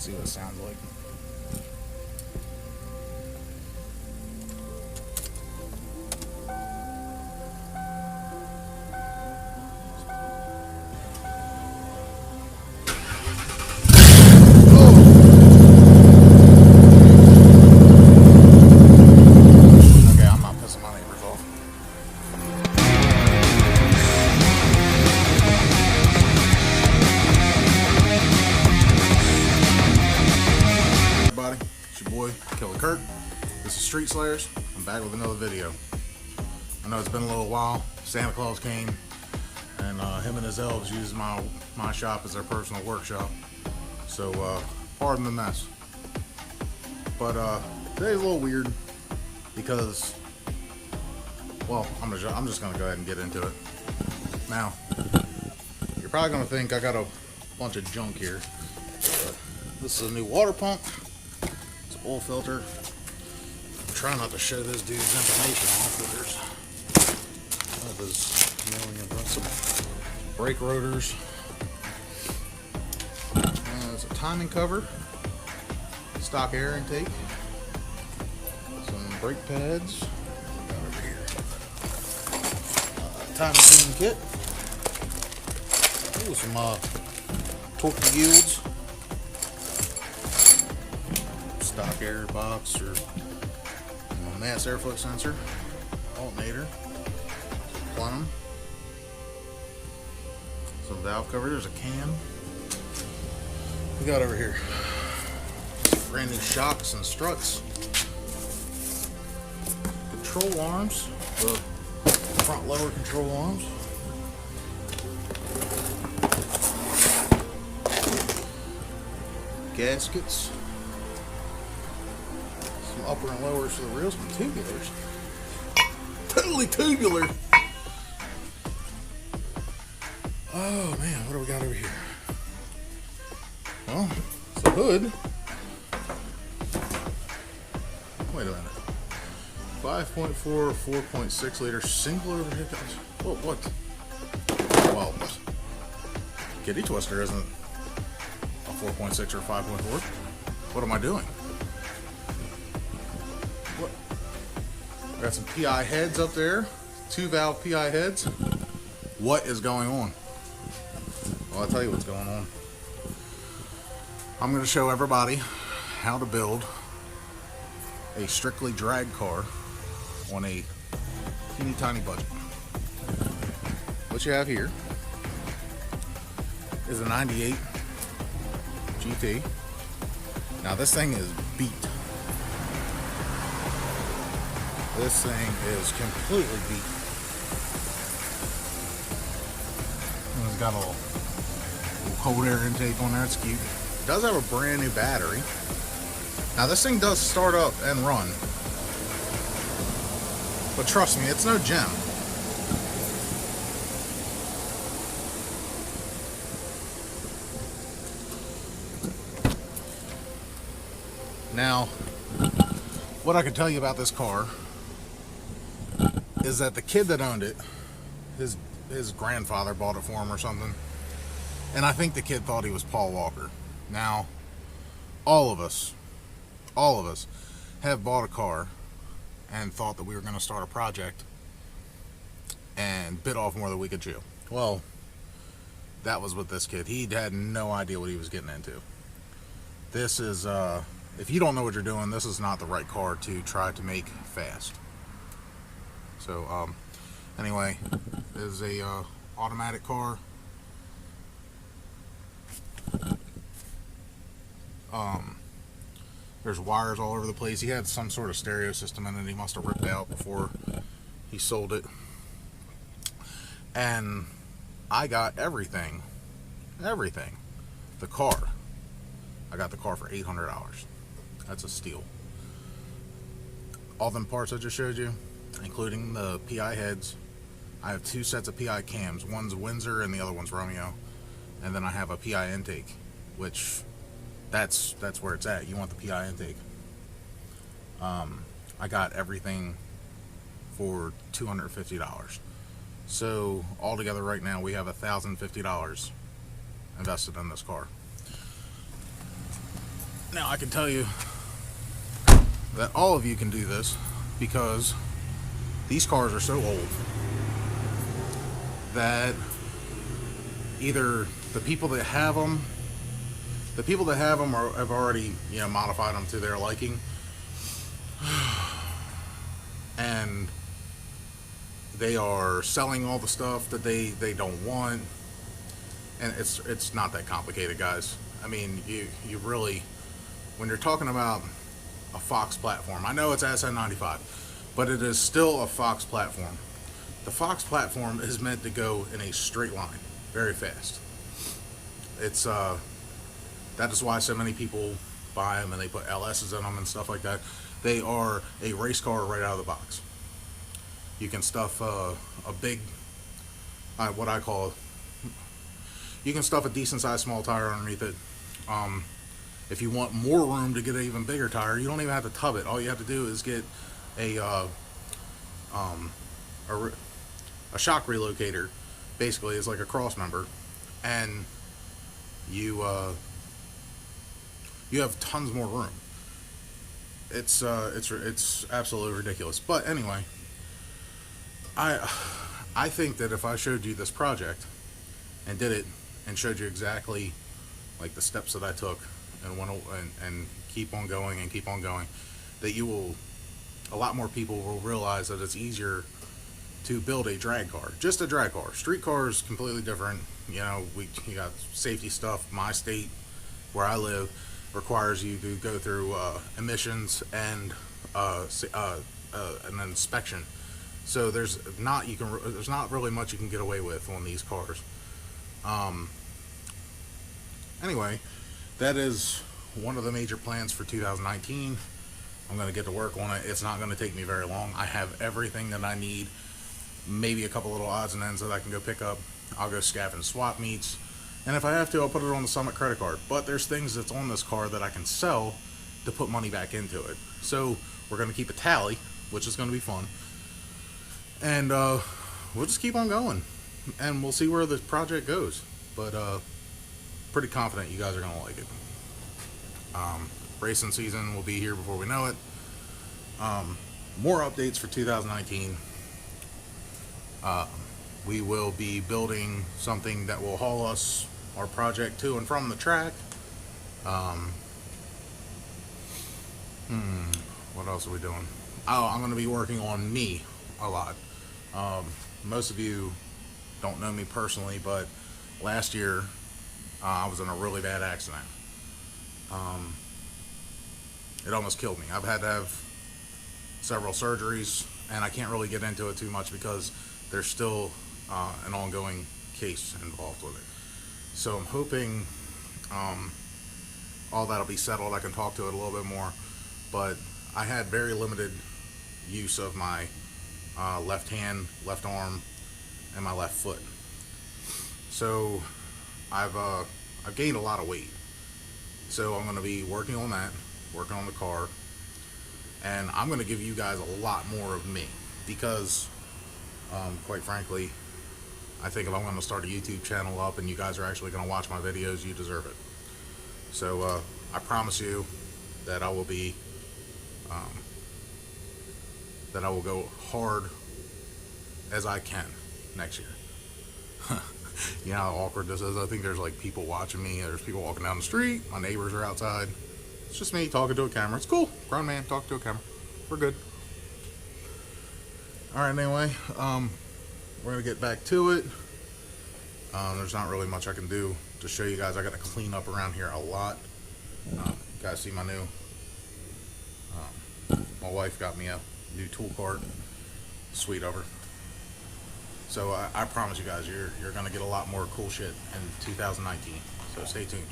Let's see what it sounds like. This is Street Slayers. I'm back with another video. I know it's been a little while. Santa Claus came, and him and his elves used my shop as their personal workshop. So pardon the mess. But today's a little weird because, well, I'm just gonna go ahead and get into it. Now, you're probably gonna think I got a bunch of junk here. But this is a new water pump. It's an oil filter. Try not to show this dude's information off, but there's some brake rotors. There's a timing cover, stock air intake, some brake pads. Over here, timing tune kit. Ooh, some torque yields, stock air box or mass airflow sensor, alternator, plenum, some valve cover. There's a can. We got over here brand new shocks and struts, control arms, the front lower control arms, gaskets, upper and lowers for the reels, some tubulars. Totally tubular. Oh man, what do we got over here? Well, it's a hood. Wait a minute. 5.4, 4.6 liter single overhead. What? Well, Kitty Twister isn't a 4.6 or 5.4. What am I doing? Got some PI heads up there, 2 valve PI heads. What is going on? Well, I'll tell you what's going on. I'm going to show everybody how to build a strictly drag car on a teeny tiny budget. What you have here is a 98 GT. Now this thing is beat. This thing is completely beat. And it's got a little cold air intake on there. It's cute. It does have a brand new battery. Now this thing does start up and run. But trust me, it's no gem. Now, what I can tell you about this car is that the kid that owned it, his grandfather bought it for him or something, and I think the kid thought he was Paul Walker. Now, all of us have bought a car and thought that we were going to start a project and bit off more than we could chew. Well, that was with this kid. He had no idea what he was getting into. This is if you don't know what you're doing, this is not the right car to try to make fast. So anyway, this is a automatic car. There's wires all over the place. He had some sort of stereo system in it he must have ripped out before he sold it. And I got everything. The car. I got the car for $800. That's a steal. All them parts I just showed you, including the PI heads. I have 2 sets of PI cams. One's Windsor and the other one's Romeo. And then I have a PI intake, which that's where it's at. You want the PI intake. I got everything for $250. So altogether right now we have $1,050 invested in this car. Now I can tell you that all of you can do this because these cars are so old that either the people that have them have already, you know, modified them to their liking, and they are selling all the stuff that they don't want. And it's not that complicated, guys. I mean, you really, when you're talking about a Fox platform, I know it's SN95, but it is still a Fox platform. The Fox platform is meant to go in a straight line, very fast. It's that is why so many people buy them and they put LSs in them and stuff like that. They are a race car right out of the box. You can stuff a big, what I call, you can stuff a decent sized small tire underneath it. If you want more room to get an even bigger tire, you don't even have to tub it. All you have to do is get a shock relocator. Basically, it's like a cross member, and you have tons more room. It's absolutely ridiculous. But anyway, I think that if I showed you this project and did it and showed you exactly like the steps that I took and keep on going and keep on going, that a lot more people will realize that it's easier to build a drag car, just a drag car. Street car is completely different. You know, you got safety stuff. My state, where I live, requires you to go through emissions and an inspection. So there's not really much you can get away with on these cars. Anyway, that is one of the major plans for 2019. I'm going to get to work on it. It's not going to take me very long. I have everything that I need, maybe a couple little odds and ends that I can go pick up. I'll go scavenge swap meets, and if I have to, I'll put it on the Summit credit card. But there's things that's on this car that I can sell to put money back into it. So we're going to keep a tally, which is going to be fun, and we'll just keep on going, and we'll see where the project goes. But pretty confident you guys are going to like it. Racing season will be here before we know it. More updates for 2019. We will be building something that will haul us, our project, to and from the track. What else are we doing? Oh, I'm going to be working on me a lot. Most of you don't know me personally, but last year I was in a really bad accident. It almost killed me. I've had to have several surgeries, and I can't really get into it too much because there's still an ongoing case involved with it. So I'm hoping all that'll be settled. I can talk to it a little bit more, but I had very limited use of my left hand, left arm, and my left foot. So I've gained a lot of weight. So I'm going to be working on that, working on the car, and I'm going to give you guys a lot more of me because, quite frankly, I think if I'm going to start a YouTube channel up and you guys are actually going to watch my videos, you deserve it. So I promise you that I will be, that I will go hard as I can next year. You know how awkward this is? I think there's like people watching me. There's people walking down the street. My neighbors are outside. It's just me talking to a camera. It's cool. Grown man talking to a camera. We're good. Alright, anyway. We're going to get back to it. There's not really much I can do to show you guys. I got to clean up around here a lot. You guys see my new... my wife got me a new tool cart. Sweet of her. So I promise you guys, you're going to get a lot more cool shit in 2019. So stay tuned.